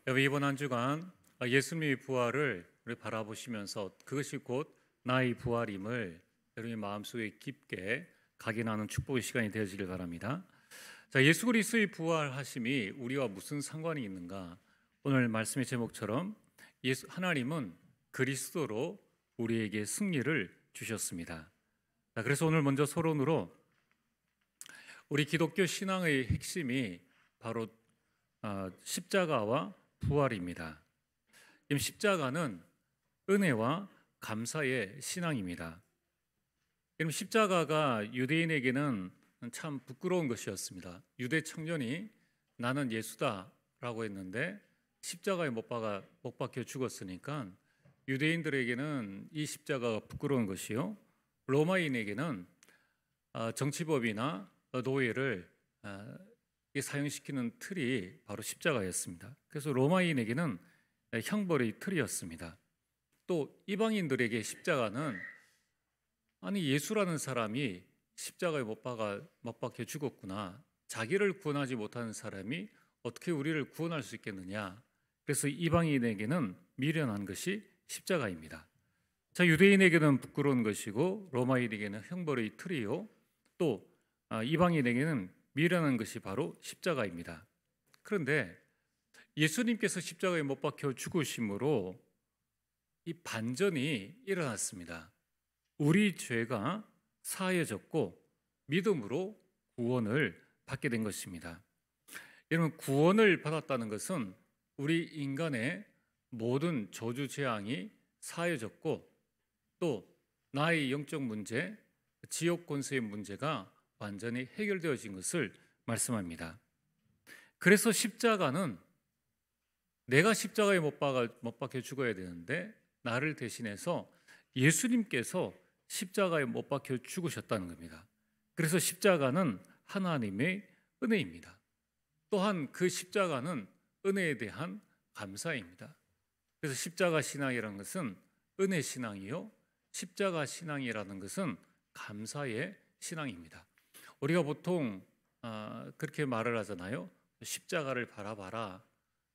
여러분, 이번 한 주간 예수님의 부활을 우리 바라보시면서 그것이 곧 나의 부활임을 여러분의 마음속에 깊게 각인하는 축복의 시간이 되어지길 바랍니다. 자, 예수 그리스도의 부활하심이 우리와 무슨 상관이 있는가? 오늘 말씀의 제목처럼 하나님은 그리스도로 우리에게 승리를 주셨습니다. 자, 그래서 오늘 먼저 서론으로 우리 기독교 신앙의 핵심이 바로 십자가와 부활입니다. 이 십자가는 은혜와 감사의 신앙입니다. 십자가가 유대인에게는 참 부끄러운 것이었습니다. 유대 청년이 나는 예수다라고 했는데 십자가에 못 박혀 죽었으니까 유대인들에게는 이 십자가가 부끄러운 것이요, 로마인에게는 정치법이나 노예를 사용시키는 틀이 바로 십자가였습니다. 그래서 로마인에게는 형벌의 틀이었습니다. 또 이방인들에게 십자가는 아니 예수라는 사람이 십자가에 못 박혀 죽었구나, 자기를 구원하지 못하는 사람이 어떻게 우리를 구원할 수 있겠느냐, 그래서 이방인에게는 미련한 것이 십자가입니다. 자, 유대인에게는 부끄러운 것이고 로마인에게는 형벌의 틀이요, 또 이방인에게는 미련한 것이 바로 십자가입니다. 그런데 예수님께서 십자가에 못 박혀 죽으심으로 이 반전이 일어났습니다. 우리 죄가 사해졌고 믿음으로 구원을 받게 된 것입니다. 여러분, 구원을 받았다는 것은 우리 인간의 모든 저주 재앙이 사해졌고 또 나의 영적 문제, 지옥 권세의 문제가 완전히 해결되어진 것을 말씀합니다. 그래서 십자가는 내가 십자가에 못 박혀 죽어야 되는데 나를 대신해서 예수님께서 십자가에 못 박혀 죽으셨다는 겁니다. 그래서 십자가는 하나님의 은혜입니다. 또한 그 십자가는 은혜에 대한 감사입니다. 그래서 십자가 신앙이라는 것은 은혜 신앙이요, 십자가 신앙이라는 것은 감사의 신앙입니다. 우리가 보통 그렇게 말을 하잖아요. 십자가를 바라봐라,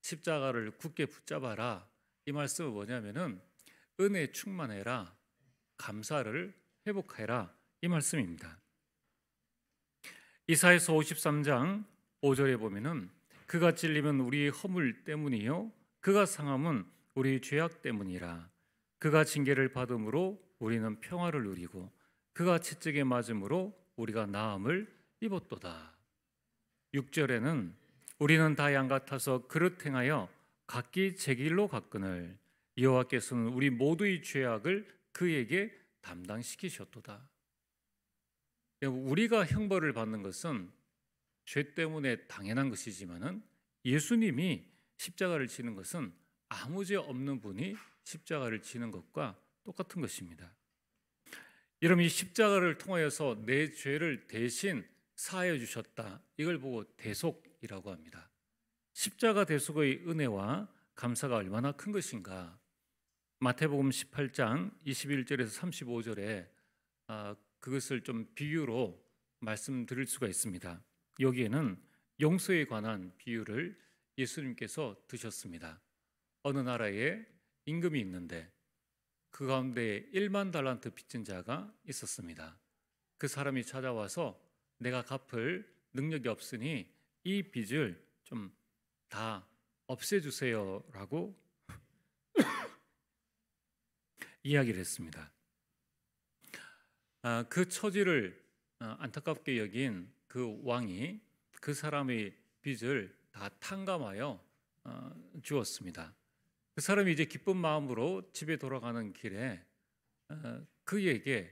십자가를 굳게 붙잡아라. 이 말씀은 뭐냐면은 은혜 충만해라, 감사를 회복해라, 이 말씀입니다. 이사야서 53장 5절에 보면은 그가 찔림은 우리의 허물 때문이요 그가 상함은 우리의 죄악 때문이라. 그가 징계를 받음으로 우리는 평화를 누리고 그가 채찍에 맞음으로 우리가 나음을 입었도다. 6절에는 우리는 다 양 같아서 그릇 행하여 각기 제 길로 갔거늘 여호와께서는 우리 모두의 죄악을 그에게 담당시키셨도다. 우리가 형벌을 받는 것은 죄 때문에 당연한 것이지만은 예수님이 십자가를 지는 것은 아무 죄 없는 분이 십자가를 지는 것과 똑같은 것입니다. 여러분, 이 십자가를 통하여서 내 죄를 대신 사하여 주셨다, 이걸 보고 대속이라고 합니다. 십자가 대속의 은혜와 감사가 얼마나 큰 것인가. 마태복음 18장 21절에서 35절에 그것을 좀 비유로 말씀드릴 수가 있습니다. 여기에는 용서에 관한 비유를 예수님께서 드셨습니다. 어느 나라에 임금이 있는데 그 가운데 1만 달란트 빚진 자가 있었습니다. 그 사람이 찾아와서 내가 갚을 능력이 없으니 이 빚을 좀 다 없애주세요 라고 이야기를 했습니다. 그 처지를 안타깝게 여긴 그 왕이 그 사람의 빚을 다 탕감하여 주었습니다. 그 사람이 이제 기쁜 마음으로 집에 돌아가는 길에 그에게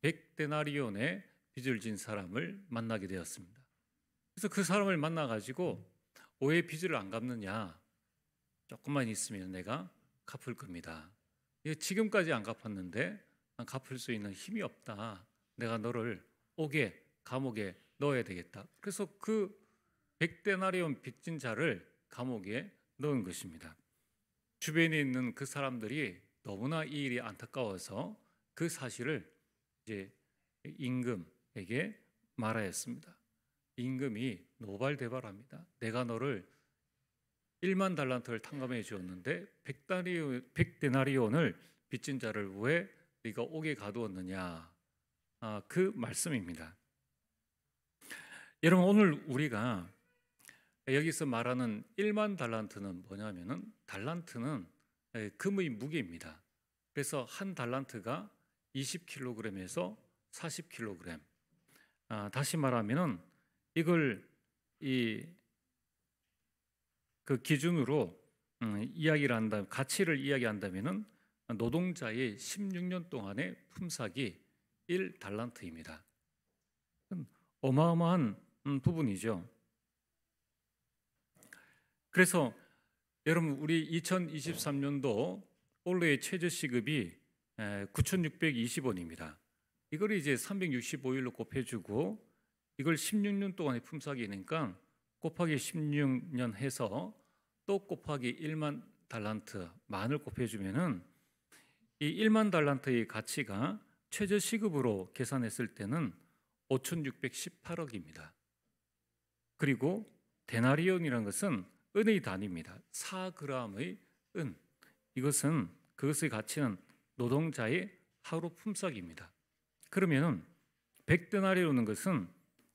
100데나리온의 빚을 진 사람을 만나게 되었습니다. 그래서 그 사람을 만나가지고 왜 빚을 안 갚느냐, 조금만 있으면 내가 갚을 겁니다. 지금까지 안 갚았는데 갚을 수 있는 힘이 없다, 내가 너를 감옥에 넣어야 되겠다. 그래서 그 100데나리온 빚진 자를 감옥에 넣은 것입니다. 주변에 있는 그 사람들이 너무나 이 일이 안타까워서 그 사실을 이제 임금에게 말하였습니다. 임금이 노발대발합니다. 내가 너를 1만 달란트를 탕감해 주었는데 100데나리온을 빚진 자를 왜 네가 옥에 가두었느냐, 그 말씀입니다. 여러분, 오늘 우리가 여기서 말하는 1만 달란트는 뭐냐면은, 달란트는 금의 무게입니다. 그래서 한 달란트가 20kg에서 40kg. 다시 말하면은 이걸 그 기준으로 이야기를 한다, 가치를 이야기한다면은 노동자의 16년 동안의 품삯이 1달란트입니다. 어마어마한 부분이죠. 그래서 여러분, 우리 2023년도 올해의 최저시급이 9,620원입니다. 이걸 이제 365일로 곱해주고 이걸 16년 동안의 품삯이니까 곱하기 16년 해서 또 곱하기 1만 달란트 만을 곱해주면은 이 1만 달란트의 가치가 최저시급으로 계산했을 때는 5,618억입니다. 그리고 데나리온이라는 것은 은의 단위입니다. 4g의 은. 그것의 가치는 노동자의 하루 품삯입니다. 그러면은 100데나리온은 것은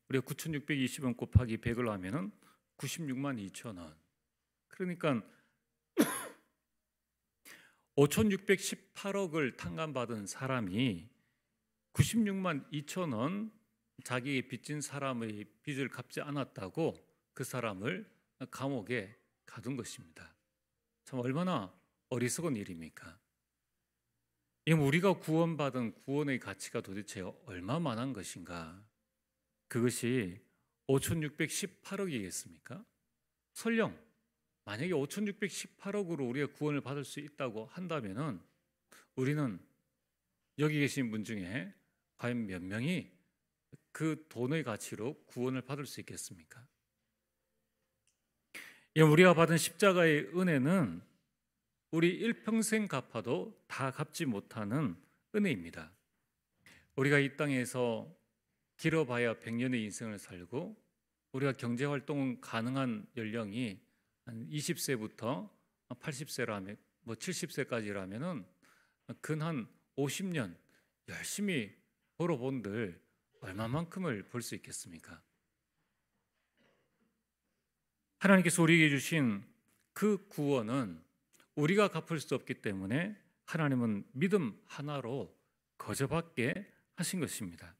우리가 9,620원 곱하기 100을 하면은 96만 2천 원. 그러니까 5,618억을 탕감받은 사람이 96만 2천 원 자기의 빚진 사람의 빚을 갚지 않았다고 그 사람을 감옥에 가둔 것입니다. 참 얼마나 어리석은 일입니까? 우리가 구원받은 구원의 가치가 도대체 얼마만한 것인가? 그것이 5,618억이겠습니까? 설령 만약에 5,618억으로 우리가 구원을 받을 수 있다고 한다면은 우리는 여기 계신 분 중에 과연 몇 명이 그 돈의 가치로 구원을 받을 수 있겠습니까? 우리가 받은 십자가의 은혜는 우리 일평생 갚아도 다 갚지 못하는 은혜입니다. 우리가 이 땅에서 길어봐야 100년의 인생을 살고 우리가 경제활동 가능한 연령이 한 20세부터 80세라면 70세까지라면은 근 50년 열심히 벌어본들 얼마만큼을 벌 수 있겠습니까? 하나님께서 우리에게 주신 그 구원은 우리가 갚을 수 없기 때문에 하나님은 믿음 하나로 거저받게 하신 것입니다.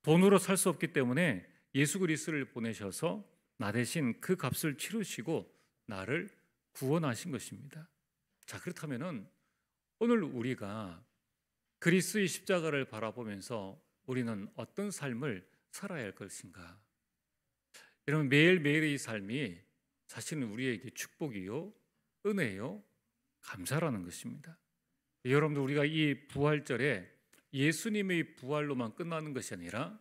돈으로 살 수 없기 때문에 예수 그리스도를 보내셔서 나 대신 그 값을 치르시고 나를 구원하신 것입니다. 자, 그렇다면은 오늘 우리가 그리스도의 십자가를 바라보면서 우리는 어떤 삶을 살아야 할 것인가? 여러분, 매일매일의 삶이 사실은 우리에게 축복이요, 은혜요, 감사라는 것입니다. 여러분들, 우리가 이 부활절에 예수님의 부활로만 끝나는 것이 아니라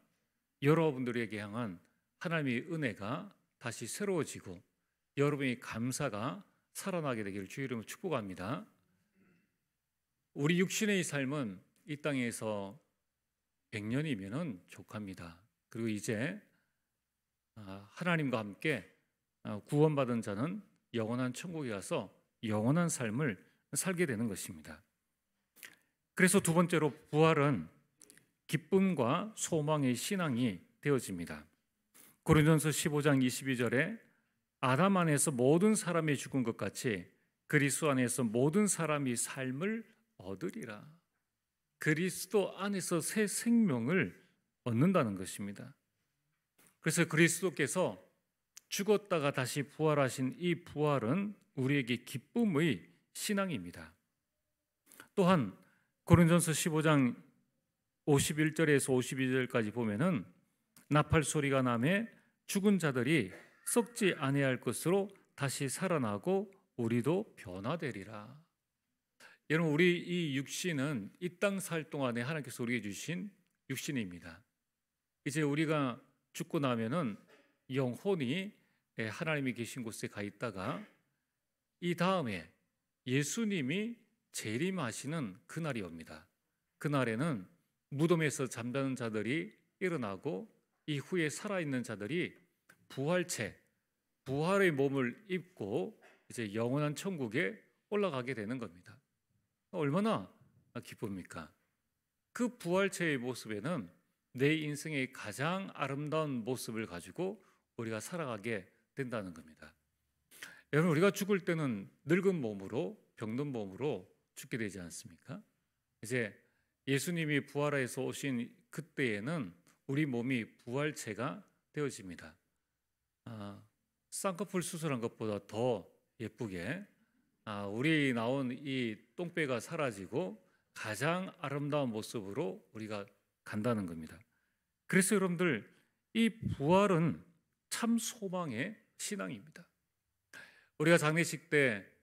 여러분들에게 향한 하나님의 은혜가 다시 새로워지고 여러분의 감사가 살아나게 되기를 주의 이름으로 축복합니다. 우리 육신의 삶은 이 땅에서 100년이면 족합니다. 그리고 이제 하나님과 함께 구원받은 자는 영원한 천국에 가서 영원한 삶을 살게 되는 것입니다. 그래서 두 번째로 부활은 기쁨과 소망의 신앙이 되어집니다. 고린도전서 15장 22절에 아담 안에서 모든 사람이 죽은 것 같이 그리스도 안에서 모든 사람이 삶을 얻으리라. 그리스도 안에서 새 생명을 얻는다는 것입니다. 그래서 그리스도께서 죽었다가 다시 부활하신 이 부활은 우리에게 기쁨의 신앙입니다. 또한 고린도전서 15장 51절에서 52절까지 보면은 나팔 소리가 나매 죽은 자들이 썩지 아니할 것으로 다시 살아나고 우리도 변화되리라. 여러분, 우리 이 육신은 이 땅 살 동안에 하나님께서 우리에게 주신 육신입니다. 이제 우리가 죽고 나면은 영혼이 하나님이 계신 곳에 가 있다가 이 다음에 예수님이 재림하시는 그날이 옵니다. 그날에는 무덤에서 잠자는 자들이 일어나고 이후에 살아있는 자들이 부활체, 부활의 몸을 입고 이제 영원한 천국에 올라가게 되는 겁니다. 얼마나 기쁩니까? 그 부활체의 모습에는 내 인생의 가장 아름다운 모습을 가지고 우리가 살아가게 된다는 겁니다. 여러분, 우리가 죽을 때는 늙은 몸으로, 병든 몸으로 죽게 되지 않습니까? 이제 예수님이 부활해서 오신 그때에는 우리 몸이 부활체가 되어집니다. 쌍꺼풀 수술한 것보다 더 예쁘게 우리 나온 이 똥배가 사라지고 가장 아름다운 모습으로 우리가 간다는 겁니다. 그래서 여러분들, 이 부활은 참 소망의 신앙입니다. 우리가 장례식 때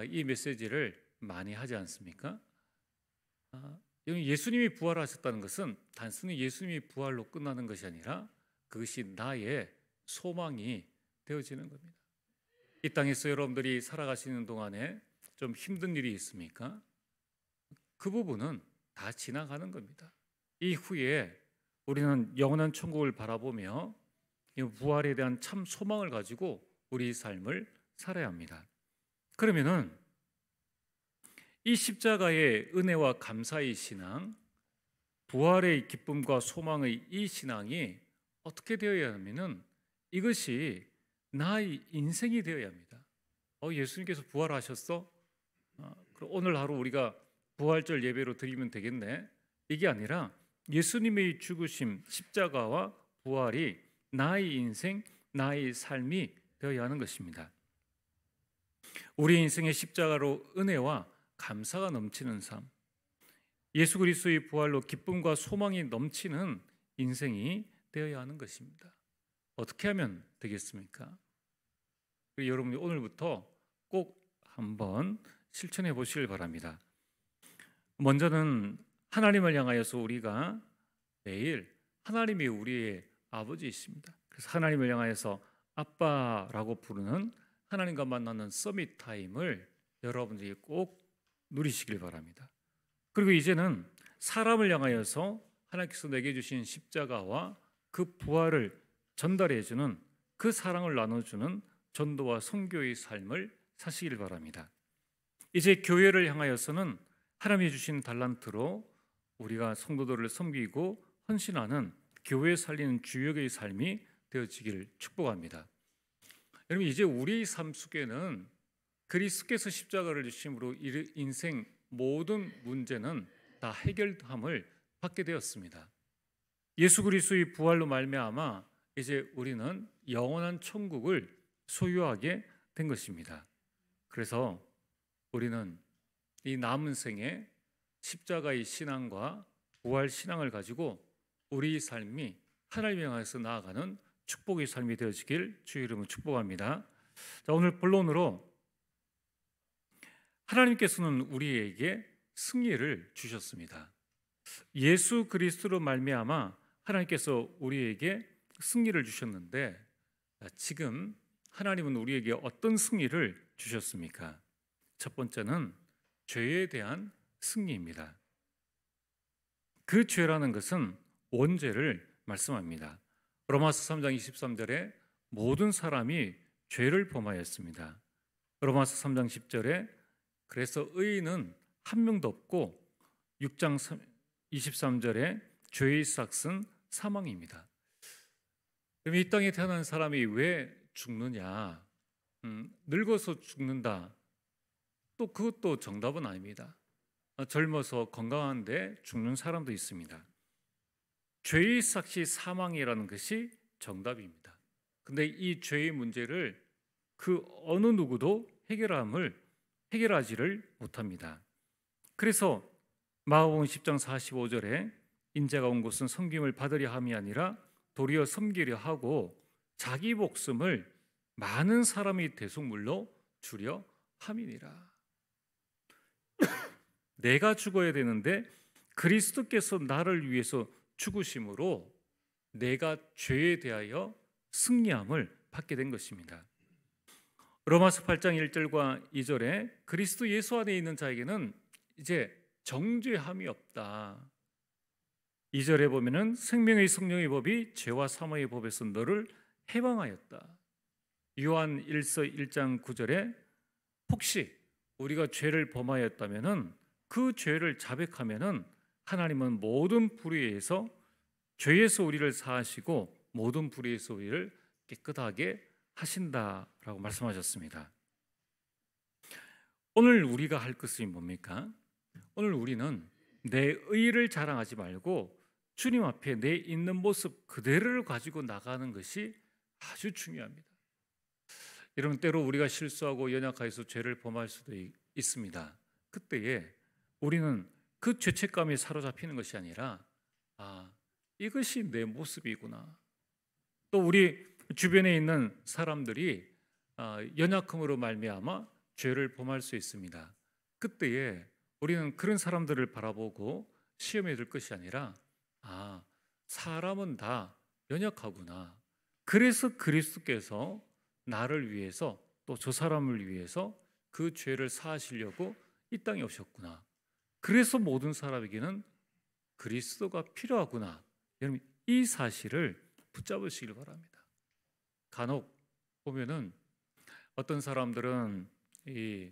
이 메시지를 많이 하지 않습니까? 예수님이 부활하셨다는 것은 단순히 예수님이 부활로 끝나는 것이 아니라 그것이 나의 소망이 되어지는 겁니다. 이 땅에서 여러분들이 살아가시는 동안에 좀 힘든 일이 있습니까? 그 부분은 다 지나가는 겁니다. 이후에 우리는 영원한 천국을 바라보며 이 부활에 대한 참 소망을 가지고 우리 삶을 살아야 합니다. 그러면은 이 십자가의 은혜와 감사의 신앙, 부활의 기쁨과 소망의 이 신앙이 어떻게 되어야 하면은 이것이 나의 인생이 되어야 합니다. 예수님께서 부활하셨어? 그럼 오늘 하루 우리가 부활절 예배로 드리면 되겠네? 이게 아니라 예수님의 죽으심, 십자가와 부활이 나의 인생, 나의 삶이 되어야 하는 것입니다. 우리 인생의 십자가로 은혜와 감사가 넘치는 삶, 예수 그리스도의 부활로 기쁨과 소망이 넘치는 인생이 되어야 하는 것입니다. 어떻게 하면 되겠습니까? 여러분이 오늘부터 꼭 한번 실천해 보시길 바랍니다. 먼저는 하나님을 향하여서 우리가 매일, 하나님이 우리의 아버지이십니다. 그래서 하나님을 향하여서 아빠라고 부르는, 하나님과 만나는 서밋 타임을 여러분들이 꼭 누리시길 바랍니다. 그리고 이제는 사람을 향하여서 하나님께서 내게 주신 십자가와 그 부활을 전달해 주는, 그 사랑을 나눠주는 전도와 선교의 삶을 사시길 바랍니다. 이제 교회를 향하여서는 하나님이 주신 달란트로 우리가 성도들을 섬기고 헌신하는, 교회 살리는 주역의 삶이 되어지기를 축복합니다. 여러분, 이제 우리 삶 속에는 그리스도께서 십자가를 주심으로 인생 모든 문제는 다 해결함을 받게 되었습니다. 예수 그리스도의 부활로 말미암아 이제 우리는 영원한 천국을 소유하게 된 것입니다. 그래서 우리는 이 남은 생에 십자가의 신앙과 부활 신앙을 가지고 우리 삶이 하나님을 향해서 나아가는 축복의 삶이 되어지길 주의 이름으로 축복합니다. 자, 오늘 본론으로, 하나님께서는 우리에게 승리를 주셨습니다. 예수 그리스도로 말미암아 하나님께서 우리에게 승리를 주셨는데, 지금 하나님은 우리에게 어떤 승리를 주셨습니까? 첫 번째는 죄에 대한 승리입니다. 그 죄라는 것은 원죄를 말씀합니다. 로마서 3장 23절에 모든 사람이 죄를 범하였습니다. 로마서 3장 10절에 그래서 의인은 한 명도 없고, 6장 23절에 죄의 삭은 사망입니다. 그럼 이 땅에 태어난 사람이 왜 죽느냐? 늙어서 죽는다. 또 그것도 정답은 아닙니다. 젊어서 건강한데 죽는 사람도 있습니다. 죄의 삭이 사망이라는 것이 정답입니다. 근데 이 죄의 문제를 그 어느 누구도 해결하지를 못합니다. 그래서 마가복음 10장 45절에 인자가 온 곳은 섬김을 받으려 함이 아니라 도리어 섬기려 하고 자기 목숨을 많은 사람의 대속물로 주려 함이니라. 내가 죽어야 되는데 그리스도께서 나를 위해서 죽으심으로 내가 죄에 대하여 승리함을 받게 된 것입니다. 로마서 8장 1절과 2절에 그리스도 예수 안에 있는 자에게는 이제 정죄함이 없다. 2절에 보면은 생명의 성령의 법이 죄와 사망의 법에서 너를 해방하였다. 요한 1서 1장 9절에 혹시 우리가 죄를 범하였다면은 그 죄를 자백하면은 하나님은 모든 불의에서 죄에서 우리를 사하시고 모든 불의에서 우리를 깨끗하게 하신다라고 말씀하셨습니다. 오늘 우리가 할 것이 뭡니까? 오늘 우리는 내 의를 자랑하지 말고 주님 앞에 내 있는 모습 그대로를 가지고 나가는 것이 아주 중요합니다. 여러분, 때로 우리가 실수하고 연약해서 죄를 범할 수도 있습니다. 그때에 우리는 그 죄책감에 사로잡히는 것이 아니라 이것이 내 모습이구나. 또 우리 주변에 있는 사람들이 연약함으로 말미암아 죄를 범할 수 있습니다. 그때에 우리는 그런 사람들을 바라보고 시험에 들 것이 아니라 사람은 다 연약하구나. 그래서 그리스도께서 나를 위해서 또 저 사람을 위해서 그 죄를 사하시려고 이 땅에 오셨구나. 그래서 모든 사람에게는 그리스도가 필요하구나. 여러분, 이 사실을 붙잡으시길 바랍니다. 간혹 보면은 어떤 사람들은 이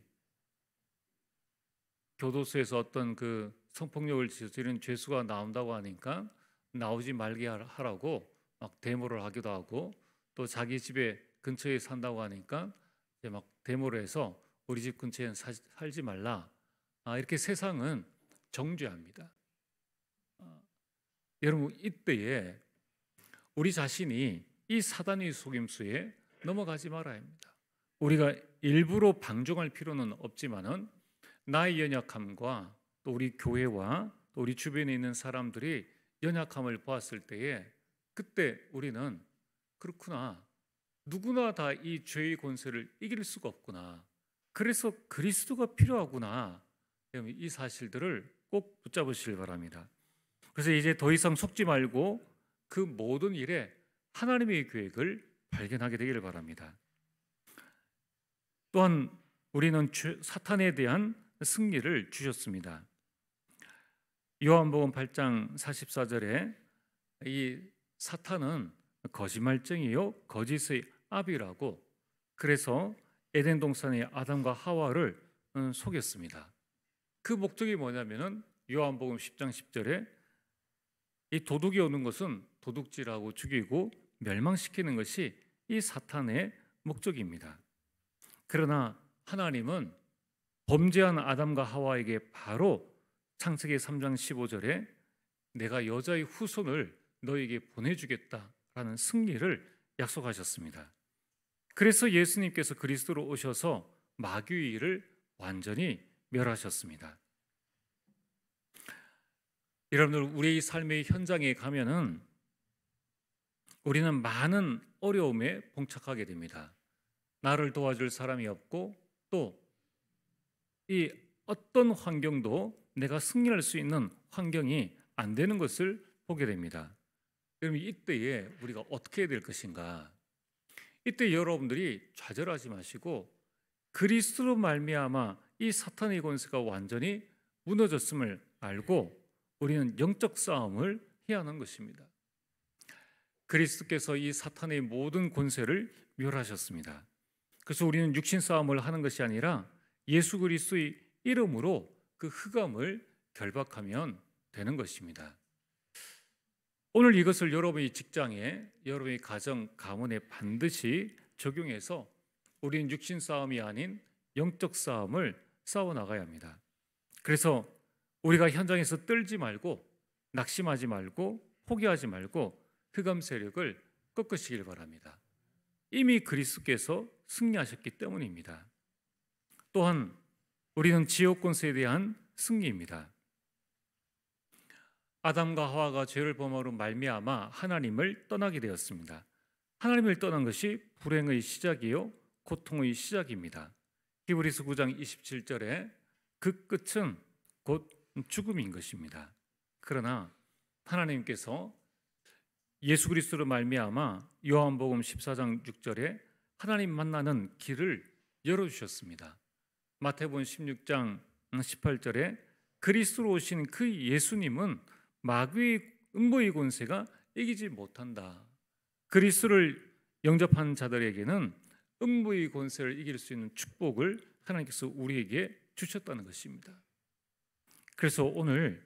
교도소에서 어떤 그 성폭력을 저지른 죄수가 나온다고 하니까 나오지 말게 하라고 막 데모를 하기도 하고, 또 자기 집에 근처에 산다고 하니까 이제 막 데모를 해서 우리 집 근처에 살지 말라. 이렇게 세상은 정죄합니다. 여러분, 이때에 우리 자신이 이 사단의 속임수에 넘어가지 말아야 합니다. 우리가 일부러 방종할 필요는 없지만은 나의 연약함과 또 우리 교회와 또 우리 주변에 있는 사람들이 연약함을 보았을 때에 그때 우리는 그렇구나. 누구나 다 이 죄의 권세를 이길 수가 없구나. 그래서 그리스도가 필요하구나. 이 사실들을 꼭 붙잡으시길 바랍니다. 그래서 이제 더 이상 속지 말고 그 모든 일에 하나님의 계획을 발견하게 되기를 바랍니다. 또한 우리는 사탄에 대한 승리를 주셨습니다. 요한복음 8장 44절에 이 사탄은 거짓말쟁이요 거짓의 아비라고, 그래서 에덴 동산의 아담과 하와를 속였습니다. 그 목적이 뭐냐면은 요한복음 10장 10절에 이 도둑이 오는 것은 도둑질하고 죽이고 멸망시키는 것이 이 사탄의 목적입니다. 그러나 하나님은 범죄한 아담과 하와에게 바로 창세기 3장 15절에 내가 여자의 후손을 너에게 보내주겠다라는 승리를 약속하셨습니다. 그래서 예수님께서 그리스도로 오셔서 마귀의 일을 완전히 멸하셨습니다. 여러분들, 우리의 삶의 현장에 가면은 우리는 많은 어려움에 봉착하게 됩니다. 나를 도와줄 사람이 없고 또 이 어떤 환경도 내가 승리할 수 있는 환경이 안 되는 것을 보게 됩니다. 그럼 이때에 우리가 어떻게 해야 될 것인가? 이때 여러분들이 좌절하지 마시고 그리스도로 말미암아 이 사탄의 권세가 완전히 무너졌음을 알고 우리는 영적 싸움을 해야 하는 것입니다. 그리스도께서 이 사탄의 모든 권세를 멸하셨습니다. 그래서 우리는 육신 싸움을 하는 것이 아니라 예수 그리스도의 이름으로 그 흑암을 결박하면 되는 것입니다. 오늘 이것을 여러분의 직장에, 여러분의 가정, 가문에 반드시 적용해서 우리는 육신 싸움이 아닌 영적 싸움을 싸워나가야 합니다. 그래서 우리가 현장에서 떨지 말고 낙심하지 말고 포기하지 말고 흑암 세력을 꺾으시길 바랍니다. 이미 그리스도께서 승리하셨기 때문입니다. 또한 우리는 지옥 권세에 대한 승리입니다. 아담과 하와가 죄를 범함으로 말미암아 하나님을 떠나게 되었습니다. 하나님을 떠난 것이 불행의 시작이요 고통의 시작입니다. 히브리서 9장 27절에 그 끝은 곧 죽음인 것입니다. 그러나 하나님께서 예수 그리스도로 말미암아 요한복음 14장 6절에 하나님 만나는 길을 열어주셨습니다. 마태복음 16장 18절에 그리스도로 오신 그 예수님은 마귀의 음보의 권세가 이기지 못한다. 그리스도를 영접한 자들에게는 음부의 권세를 이길 수 있는 축복을 하나님께서 우리에게 주셨다는 것입니다. 그래서 오늘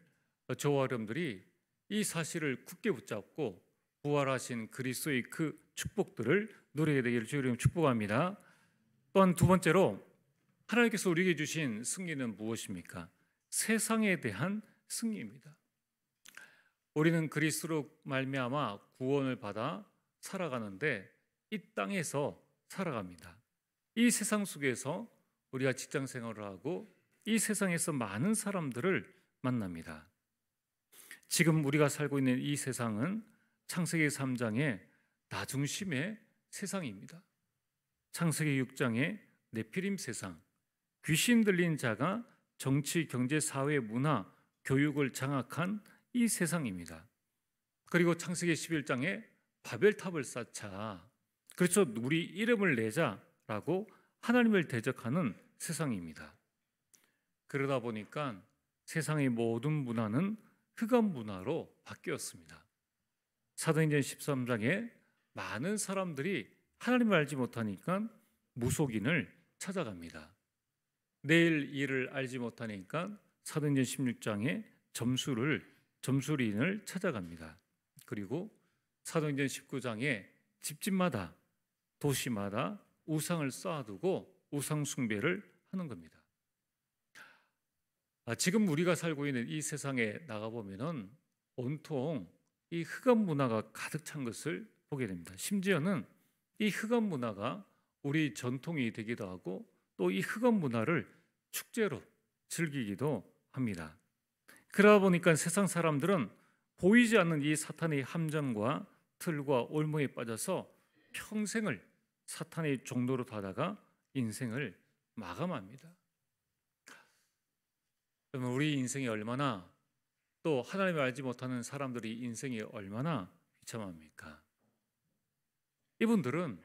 저와 여러분들이 이 사실을 굳게 붙잡고 부활하신 그리스도의 그 축복들을 누리게 되기를 주의 이름으로 축복합니다. 또한 두 번째로 하나님께서 우리에게 주신 승리는 무엇입니까? 세상에 대한 승리입니다. 우리는 그리스도로 말미암아 구원을 받아 살아가는데 이 땅에서 살아갑니다. 이 세상 속에서 우리가 직장 생활을 하고 이 세상에서 많은 사람들을 만납니다. 지금 우리가 살고 있는 이 세상은 창세기 3장의 나중심의 세상입니다. 창세기 6장의 네피림 세상, 귀신 들린 자가 정치, 경제, 사회, 문화, 교육을 장악한 이 세상입니다. 그리고 창세기 11장에 바벨탑을 쌓자, 그래서 우리 이름을 내자라고 하나님을 대적하는 세상입니다. 그러다 보니까 세상의 모든 문화는 흑암 문화로 바뀌었습니다. 사도행전 13장에 많은 사람들이 하나님을 알지 못하니까 무속인을 찾아갑니다. 내일 일을 알지 못하니까 사도행전 16장에 점술인을 찾아갑니다. 그리고 사도행전 19장에 집집마다 도시마다 우상을 쌓아두고 우상 숭배를 하는 겁니다. 지금 우리가 살고 있는 이 세상에 나가보면은 온통 이 흑암 문화가 가득 찬 것을 보게 됩니다. 심지어는 이 흑암 문화가 우리 전통이 되기도 하고 또 이 흑암 문화를 축제로 즐기기도 합니다. 그러다 보니까 세상 사람들은 보이지 않는 이 사탄의 함정과 틀과 올무에 빠져서 평생을 사탄의 종노로 하다가 인생을 마감합니다. 그러면 우리 인생이 얼마나, 또 하나님을 알지 못하는 사람들이 인생이 얼마나 비참합니까? 이분들은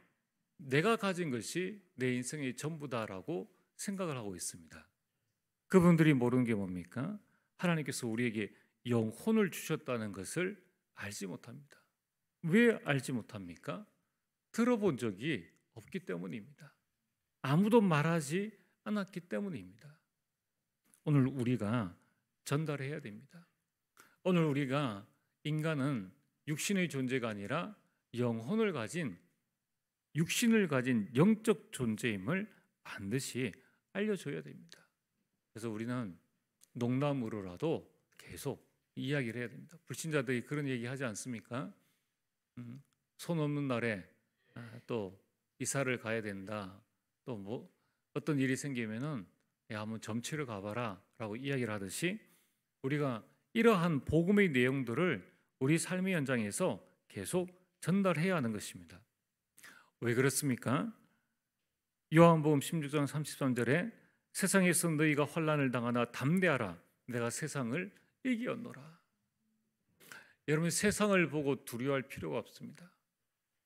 내가 가진 것이 내 인생의 전부다라고 생각을 하고 있습니다. 그분들이 모르는 게 뭡니까? 하나님께서 우리에게 영혼을 주셨다는 것을 알지 못합니다. 왜 알지 못합니까? 들어본 적이 없기 때문입니다. 아무도 말하지 않았기 때문입니다. 오늘 우리가 전달해야 됩니다. 오늘 우리가 인간은 육신의 존재가 아니라 영혼을 가진, 육신을 가진 영적 존재임을 반드시 알려줘야 됩니다. 그래서 우리는 농담으로라도 계속 이야기를 해야 됩니다. 불신자들이 그런 얘기 하지 않습니까? 손 없는 날에 또 이사를 가야 된다. 또 뭐 어떤 일이 생기면은 야, 한번 점치러 가봐라 라고 이야기를 하듯이 우리가 이러한 복음의 내용들을 우리 삶의 현장에서 계속 전달해야 하는 것입니다. 왜 그렇습니까? 요한복음 16장 33절에 세상에서 너희가 환난을 당하나 담대하라, 내가 세상을 이기었노라. 여러분, 세상을 보고 두려워할 필요가 없습니다.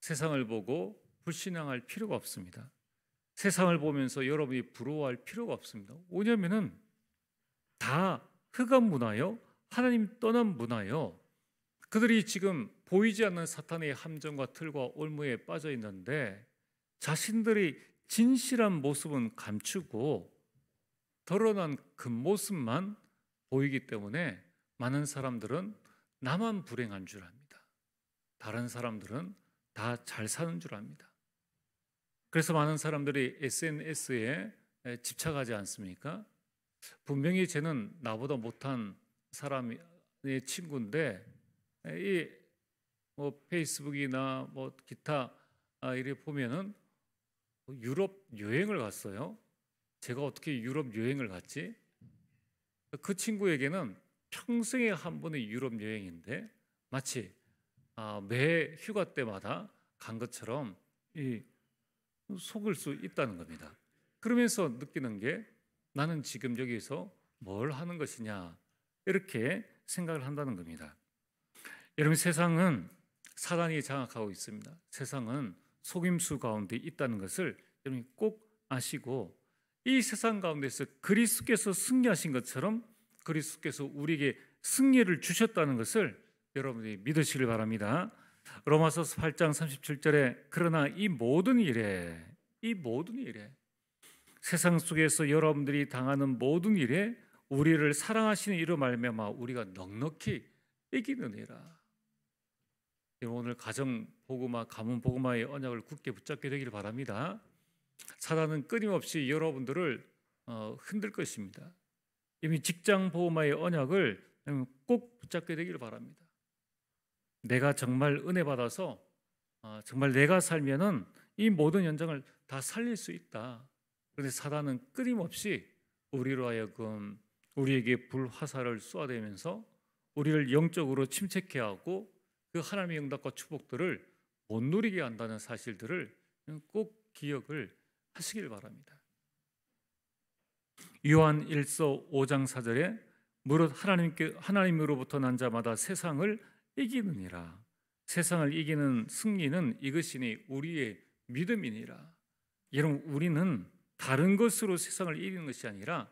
세상을 보고 불신앙할 필요가 없습니다. 세상을 보면서 여러분이 부러워할 필요가 없습니다. 왜냐하면 다 흑암 문화요, 하나님 떠난 문화요. 그들이 지금 보이지 않는 사탄의 함정과 틀과 올무에 빠져 있는데 자신들의 진실한 모습은 감추고 드러난 겉모습만 보이기 때문에 많은 사람들은 나만 불행한 줄 압니다. 다른 사람들은 다 잘 사는 줄 압니다. 그래서 많은 사람들이 SNS에 집착하지 않습니까? 분명히 쟤는 나보다 못한 사람의 친구인데 이 뭐 페이스북이나 뭐 기타 이래 보면은 유럽 여행을 갔어요. 제가 어떻게 유럽 여행을 갔지? 그 친구에게는 평생에 한 번의 유럽 여행인데 마치 매 휴가 때마다 간 것처럼 속을 수 있다는 겁니다. 그러면서 느끼는 게 나는 지금 여기서 뭘 하는 것이냐, 이렇게 생각을 한다는 겁니다. 여러분, 세상은 사단이 장악하고 있습니다. 세상은 속임수 가운데 있다는 것을 여러분이 꼭 아시고, 이 세상 가운데서 그리스도께서 승리하신 것처럼 그리스도께서 우리에게 승리를 주셨다는 것을 여러분이 믿으시길 바랍니다. 로마서 8장 37절에 그러나 이 모든 일에 세상 속에서 여러분들이 당하는 모든 일에 우리를 사랑하시는 이로 말미암아 우리가 넉넉히 이기느니라. 오늘 가정 복음화, 가문 복음화의 언약을 굳게 붙잡게 되기를 바랍니다. 사단은 끊임없이 여러분들을 흔들 것입니다. 이미 직장 복음화의 언약을 꼭 붙잡게 되기를 바랍니다. 내가 정말 은혜 받아서 정말 내가 살면은 이 모든 현장을 다 살릴 수 있다. 그런데 사단은 끊임없이 우리로 하여금 우리에게 불화살을 쏘아대면서 우리를 영적으로 침체케 하고 그 하나님의 응답과 축복들을 못 누리게 한다는 사실들을 꼭 기억을 하시길 바랍니다. 요한 1서 5장 4절에 무릇 하나님으로부터 난 자마다 세상을 이기느니라. 세상을 이기는 승리는 이것이니 우리의 믿음이니라. 여러분, 우리는 다른 것으로 세상을 이기는 것이 아니라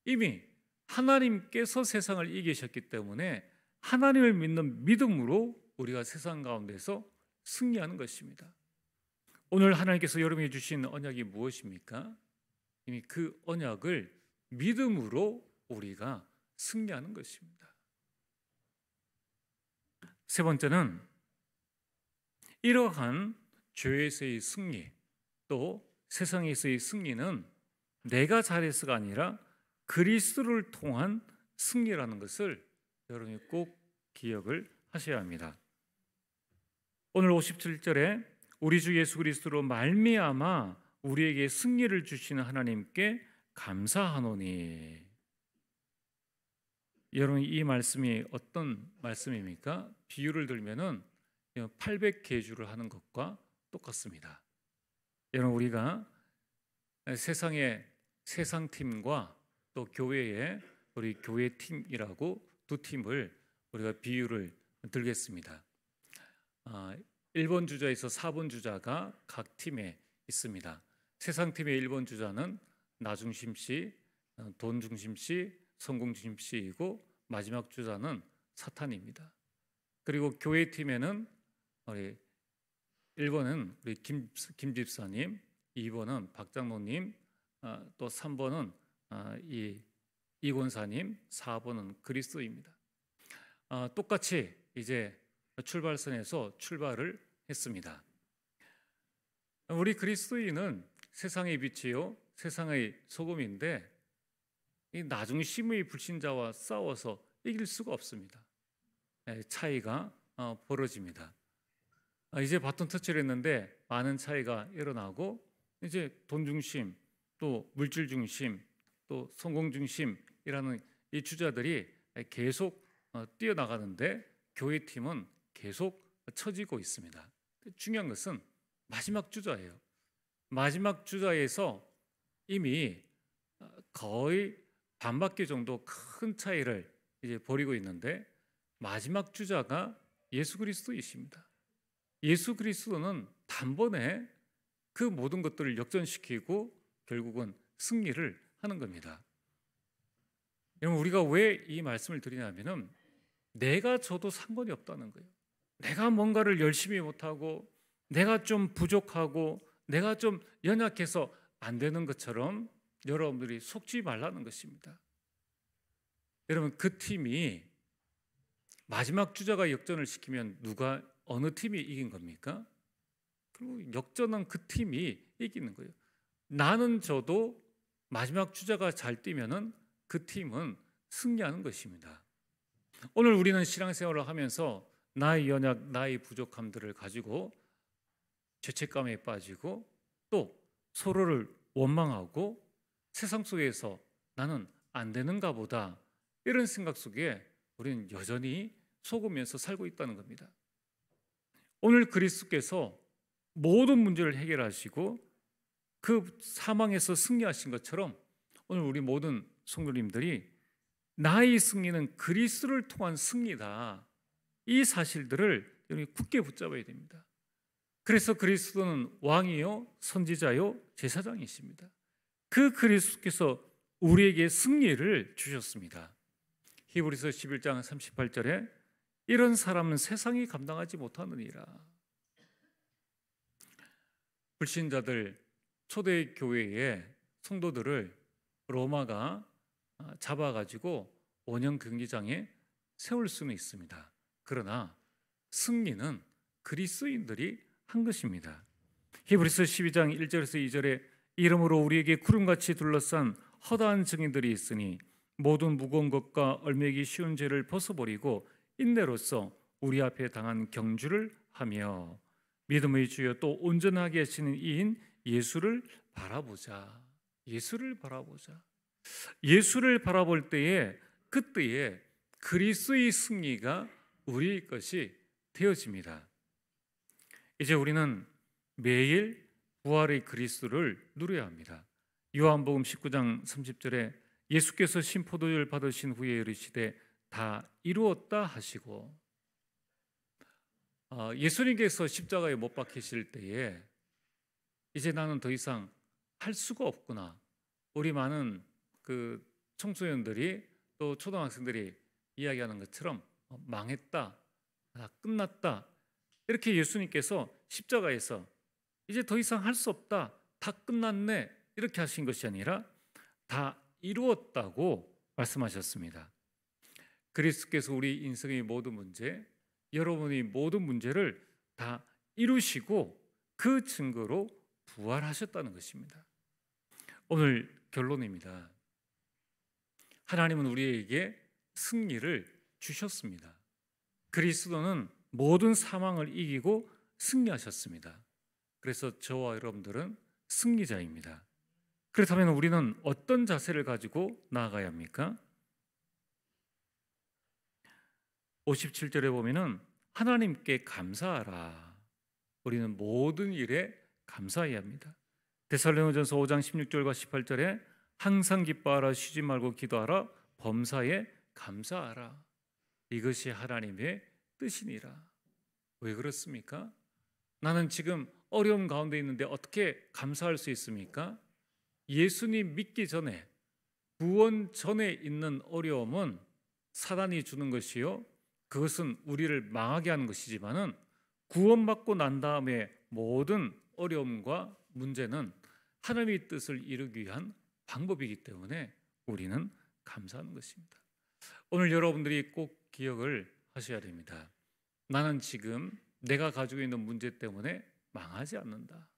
이미 하나님께서 세상을 이기셨기 때문에 하나님을 믿는 믿음으로 우리가 세상 가운데서 승리하는 것입니다. 오늘 하나님께서 여러분에게 주신 언약이 무엇입니까? 이미 그 언약을 믿음으로 우리가 승리하는 것입니다. 세 번째는 이러한 죄에서의 승리, 또 세상에서의 승리는 내가 잘해서가 아니라 그리스도를 통한 승리라는 것을 여러분이 꼭 기억을 하셔야 합니다. 오늘 57절에 우리 주 예수 그리스도로 말미암아 우리에게 승리를 주시는 하나님께 감사하노니. 여러분, 이 말씀이 어떤 말씀입니까? 비유를 들면은 800계주를 하는 것과 똑같습니다. 여러분, 우리가 세상의 세상팀과 또 교회의 우리 교회팀이라고 두 팀을 우리가 비유를 들겠습니다. 1번 주자에서 4번 주자가 각 팀에 있습니다. 세상팀의 1번 주자는 나 중심시, 돈 중심시, 성공 중심시이고 마지막 주자는 사탄입니다. 그리고 교회팀에는 우리 1번은 우리 김 집사님, 2번은 박 장로님, 또 3번은 이 권사님, 4번은 그리스도입니다. 똑같이 이제 출발선에서 출발을 했습니다. 우리 그리스도인은 세상의 빛이요 세상의 소금인데 이 나중심의 불신자와 싸워서 이길 수가 없습니다. 차이가 벌어집니다. 이제 바톤 터치를 했는데 많은 차이가 일어나고 이제 돈 중심, 또 물질 중심, 또 성공 중심이라는 이 주자들이 계속 뛰어나가는데 교회팀은 계속 처지고 있습니다. 중요한 것은 마지막 주자예요. 마지막 주자에서 이미 거의 반바퀴 정도 큰 차이를 이제 벌이고 있는데 마지막 주자가 예수 그리스도이십니다. 예수 그리스도는 단번에 그 모든 것들을 역전시키고 결국은 승리를 하는 겁니다. 여러분, 우리가 왜 이 말씀을 드리냐면은 내가 저도 상관이 없다는 거예요. 내가 뭔가를 열심히 못하고 내가 좀 부족하고 내가 좀 연약해서 안 되는 것처럼 여러분들이 속지 말라는 것입니다. 여러분, 그 팀이 마지막 주자가 역전을 시키면 어느 팀이 이긴 겁니까? 결국 역전한 그 팀이 이기는 거예요. 나는 저도 마지막 주자가 잘 뛰면은 그 팀은 승리하는 것입니다. 오늘 우리는 신앙생활을 하면서 나의 연약, 나의 부족함들을 가지고 죄책감에 빠지고 또 서로를 원망하고 세상 속에서 나는 안 되는가 보다 이런 생각 속에 우리는 여전히 속으면서 살고 있다는 겁니다. 오늘 그리스도께서 모든 문제를 해결하시고 그 사망에서 승리하신 것처럼 오늘 우리 모든 성도님들이 나의 승리는 그리스도를 통한 승리다. 이 사실들을 여러분이 굳게 붙잡아야 됩니다. 그래서 그리스도는 왕이요 선지자요 제사장이십니다. 그 그리스도께서 우리에게 승리를 주셨습니다. 히브리서 11장 38절에 이런 사람은 세상이 감당하지 못하느니라. 불신자들 초대 교회에 성도들을 로마가 잡아가지고 원형 경기장에 세울 수는 있습니다. 그러나 승리는 그리스도인들이 한 것입니다. 히브리서 12장 1절에서 2절에 이러므로 우리에게 구름같이 둘러싼 허다한 증인들이 있으니 모든 무거운 것과 얼매기 쉬운 죄를 벗어버리고 인내로써 우리 앞에 당한 경주를 하며 믿음의 주여 또 온전하게 하시는 이인 예수를 바라보자. 예수를 바라보자. 예수를 바라볼 때에 그때에 그리스도의 승리가 우리의 것이 되어집니다. 이제 우리는 매일 부활의 그리스도를 누려야 합니다. 요한복음 19장 30절에 예수께서 신포도주를 받으신 후에 이르시되 다 이루었다 하시고, 예수님께서 십자가에 못 박히실 때에 이제 나는 더 이상 할 수가 없구나. 우리 많은 그 청소년들이 또 초등학생들이 이야기하는 것처럼 망했다, 끝났다, 이렇게 예수님께서 십자가에서 이제 더 이상 할 수 없다, 다 끝났네, 이렇게 하신 것이 아니라 다 이루었다고 말씀하셨습니다. 그리스도께서 우리 인생의 모든 문제, 여러분의 모든 문제를 다 이루시고 그 증거로 부활하셨다는 것입니다. 오늘 결론입니다. 하나님은 우리에게 승리를 주셨습니다. 그리스도는 모든 사망을 이기고 승리하셨습니다. 그래서 저와 여러분들은 승리자입니다. 그렇다면 우리는 어떤 자세를 가지고 나아가야 합니까? 57절에 보면은 하나님께 감사하라. 우리는 모든 일에 감사해야 합니다. 데살로니가전서 5장 16절과 18절에 항상 기뻐하라, 쉬지 말고 기도하라, 범사에 감사하라. 이것이 하나님의 뜻이니라. 왜 그렇습니까? 나는 지금 어려움 가운데 있는데 어떻게 감사할 수 있습니까? 예수님 믿기 전에, 구원 전에 있는 어려움은 사단이 주는 것이요, 그것은 우리를 망하게 하는 것이지만은 구원받고 난 다음에 모든 어려움과 문제는 하나님의 뜻을 이루기 위한 방법이기 때문에 우리는 감사하는 것입니다. 오늘 여러분들이 꼭 기억을 하셔야 됩니다. 나는 지금 내가 가지고 있는 문제 때문에 망하지 않는다.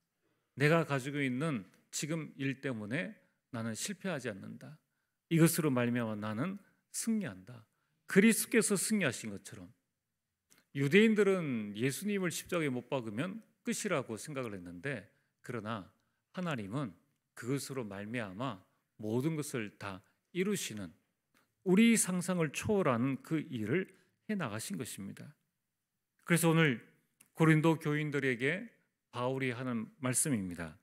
내가 가지고 있는 지금 일 때문에 나는 실패하지 않는다. 이것으로 말미암아 나는 승리한다. 그리스도께서 승리하신 것처럼 유대인들은 예수님을 십자가에 못 박으면 끝이라고 생각을 했는데, 그러나 하나님은 그것으로 말미암아 모든 것을 다 이루시는, 우리 상상을 초월하는 그 일을 해나가신 것입니다. 그래서 오늘 고린도 교인들에게 바울이 하는 말씀입니다.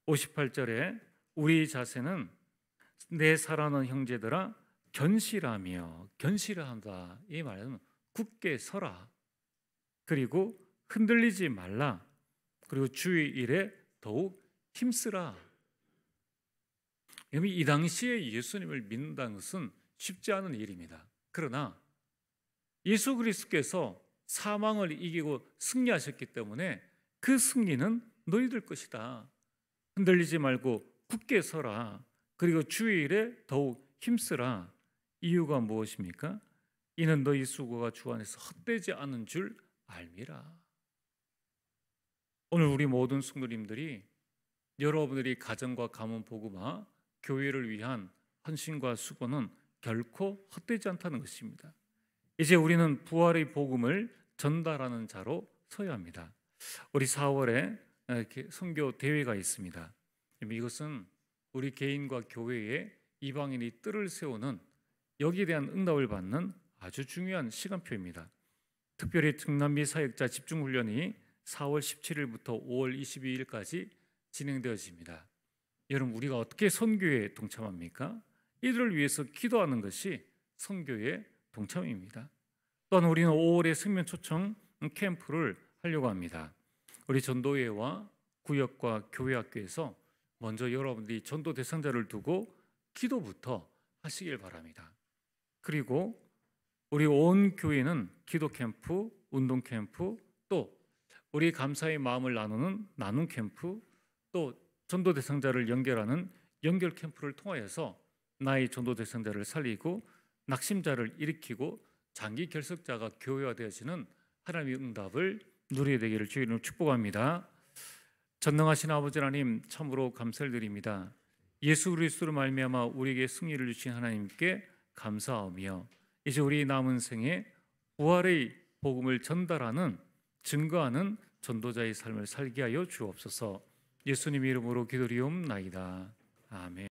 58절에 우리 자세는 내 사랑하는 형제들아 견실하며, 견실하다 이 말은 굳게 서라, 그리고 흔들리지 말라, 그리고 주의 일에 더욱 힘쓰라. 이 당시에 예수님을 믿는다는 것은 쉽지 않은 일입니다. 그러나 예수 그리스도께서 사망을 이기고 승리하셨기 때문에 그 승리는 너희들 것이다. 흔들리지 말고 굳게 서라. 그리고 주의 일에 더욱 힘쓰라. 이유가 무엇입니까? 이는 너희 수고가 주 안에서 헛되지 않은 줄 알미라. 오늘 우리 모든 성도님들이, 여러분들이 가정과 가문 복음화, 교회를 위한 헌신과 수고는 결코 헛되지 않다는 것입니다. 이제 우리는 부활의 복음을 전달하는 자로 서야 합니다. 우리 4월에 이렇게 선교 대회가 있습니다. 이것은 우리 개인과 교회에 이방인이 뜰을 세우는, 여기에 대한 응답을 받는 아주 중요한 시간표입니다. 특별히 중남미 사역자 집중훈련이 4월 17일부터 5월 22일까지 진행되어집니다. 여러분, 우리가 어떻게 선교에 동참합니까? 이들을 위해서 기도하는 것이 선교의 동참입니다. 또한 우리는 5월에 생명 초청 캠프를 하려고 합니다. 우리 전도회와 구역과 교회 학교에서 먼저 여러분들이 전도 대상자를 두고 기도부터 하시길 바랍니다. 그리고 우리 온 교회는 기도 캠프, 운동 캠프, 또 우리 감사의 마음을 나누는 나눔 캠프, 또 전도 대상자를 연결하는 연결 캠프를 통하여서 나의 전도 대상자를 살리고 낙심자를 일으키고 장기 결석자가 교회화되어지는 하나님의 응답을 누리게 되기를 주의 이름으로 축복합니다. 전능하신 아버지 하나님, 참으로 감사를 드립니다. 예수 그리스도로 말미암아 우리에게 승리를 주신 하나님께 감사하며 이제 우리 남은 생에 부활의 복음을 전달하는, 증거하는 전도자의 삶을 살게 하여 주옵소서. 예수님 이름으로 기도리옵나이다. 아멘.